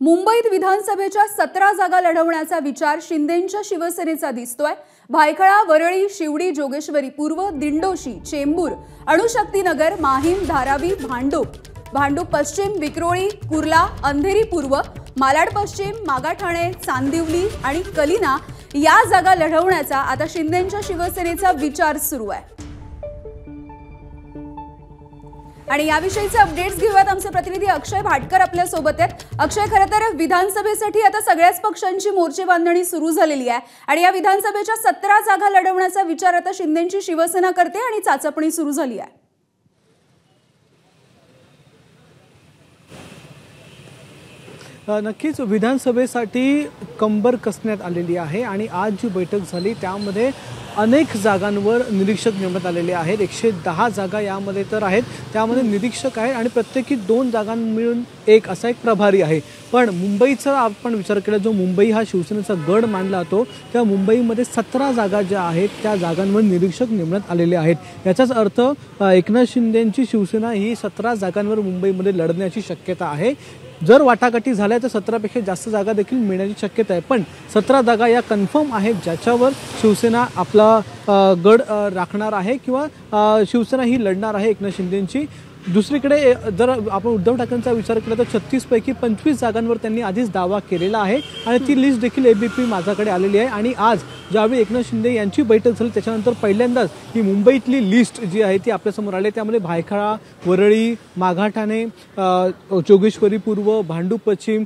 मुंबईत विधानसभेच्या 17 जागा लढवण्याचा विचार शिंदेंच्या शिवसेनेचा दिसतोय। भायखळा, वरळी, शिवडी, जोगेश्वरी पूर्व, दिंडोशी, चेंबूर, अणुशक्तीनगर, माहीम, धारावी, भांडूप पश्चिम, विक्रोळी, कुर्ला, अंधेरी पूर्व, मालाड पश्चिम, मागाठाणे, चांदिवली आणि कलिना या जागा लढवण्याचा आता शिंदेंच्या शिवसेनेचा विचार सुरू आहे। आणि याविषयीचे अपडेट्स घेऊयात। आमचे प्रतिनिधी अक्षय भाटकर आपल्या सोबत आहेत। अक्षय, खरं तर विधानसभेसाठी आता सगळ्याच पक्षांची मोर्चे बांधणी सुरू झालेली आहे आणि या विधानसभेच्या 17 जागा लढवण्याचा विचार आता शिंदेंची शिवसेना करते आणि चाचपणी सुरू झाली आहे। नक्कीच विधानसभेसाठी कंबर कसण्यात आलेली आहे आणि आज जी बैठक झाली त्यामध्ये अनेक जागांवर निरीक्षक नेमण्यात आलेले आहेत। 110 जागा यामध्ये तर आहेत, त्यामध्ये निरीक्षक आहेत आणि प्रत्येकी 2 जागां मिळून एक असा एक प्रभारी आहे। पण मुंबईचा आपण विचार केला, जो मुंबई हा शिवसेनेचा गड मानला जातो, त्या मुंबईमध्ये 17 जागा ज्या आहेत त्या जागांवर निरीक्षक नेमण्यात आलेले आहेत। याचाच अर्थ एकनाथ शिंदेंची शिवसेना ही 17 जागांवर मुंबईमध्ये लढण्याची शक्यता आहे। जर वाटाघाटी झाल्या तर 17 पेक्षा जास्त जागा देखील मिळण्याची शक्यता आहे, पण 17 जागा या कन्फर्म आहेत ज्याच्यावर शिवसेना आपला गड राखणार आहे किंवा शिवसेना ही लढणार आहे एकनाथ शिंदेंची। दुसरीकडे जर आपण उद्धव ठाकरेंचा विचार केला तर 36 पैकी 25 जागांवर त्यांनी आधीच दावा केलेला आहे आणि ती लिस्ट देखील एबीपी माझ्याकडे आलेली आहे। आणि आज ज्यावेळी एकनाथ शिंदे यांची बैठक झाली त्याच्यानंतर पहिल्यांदाच ही मुंबईतली लिस्ट जी आहे ती आपल्यासमोर आली। त्यामध्ये भायखळा, वरळी, मागाठाणे, जोगेश्वरी पूर्व, भांडूप पश्चिम,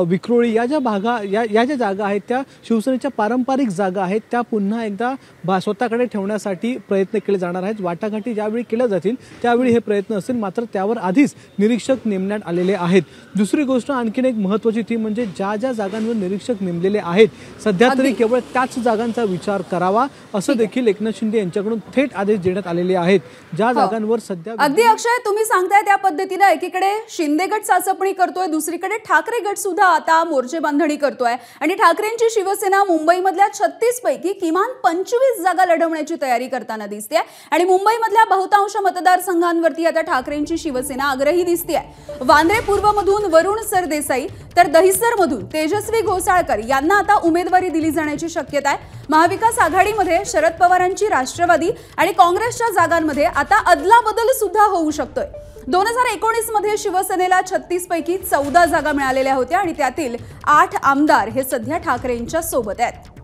विक्रोळी या ज्या जागा आहेत त्या शिवसेनेच्या पारंपरिक जागा आहेत, त्या पुन्हा एकदा स्वतःकडे ठेवण्यासाठी प्रयत्न केले जाणार आहेत। वाटाघाटी ज्यावेळी केल्या जातील त्यावेळी हे प्रयत्न असेल, मात्र त्यावर आधीच निरीक्षक नेमण्यात आलेले आहेत। दुसरी गोष्ट आणखीन एक महत्त्वाची ती म्हणजे ज्या जागांवर निरीक्षक नेमलेले आहेत सध्या तरी केवळ त्याच जागांचा विचार करावा असं देखील एकनाथ शिंदे यांच्याकडून थेट आदेश देण्यात आलेले आहेत। ज्या जागांवर सध्या अगदी अक्षय तुम्ही सांगताय त्या पद्धतीने एकीकडे शिंदे गट चाचपणी करतोय, दुसरीकडे ठाकरे गट सुद्धा आता मोर्चे बांधणी करतोय आणि ठाकरेंची शिवसेना मुंबईमधल्या 36 पैकी किमान 25 जागा लढवण्याची तयारी करताना दिसते आणि मुंबईमधल्या बहुतांश मतदारसंघांवरती आता ठाकरेंची शिवसेना आग्रही दिसते। वांद्रे पूर्व मधून वरुण सरदेसाई तर दहिसर मधून तेजस्वी घोसाळकर यांना आता उमेदवारी दिली जाण्याची शक्यता आहे। महाविकास आघाडीमध्ये शरद पवारांची राष्ट्रवादी आणि काँग्रेसच्या जागांमध्ये आता अदलाबदल सुद्धा होऊ शकतोय। 2019 मध्ये शिवसेनेला 36 पैकी 14 जागा मिळालेल्या होत्या आणि त्यातील 8 आमदार हे सध्या ठाकरेंच्या सोबत आहेत।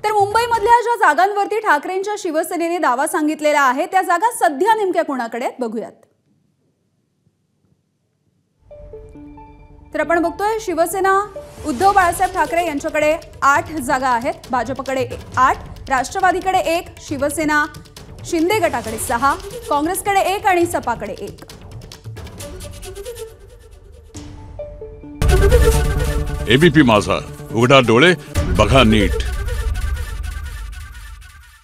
तर मुंबईमधल्या ज्या जागांवरती ठाकरेंच्या शिवसेनेने दावा सांगितलेला आहे त्या जागा सध्या नेमक्या कोणाकडे आहेत बघूयात। तर आपण बघतोय शिवसेना उद्धव बाळासाहेब ठाकरे यांच्याकडे 8 जागा आहेत, भाजपकडे 8, राष्ट्रवादीकडे 1, शिवसेना शिंदे गटाकडे 6, काँग्रेसकडे 1 आणि सपाकडे 1। एबीपी माझा, उघडा डोळे बघा नीट।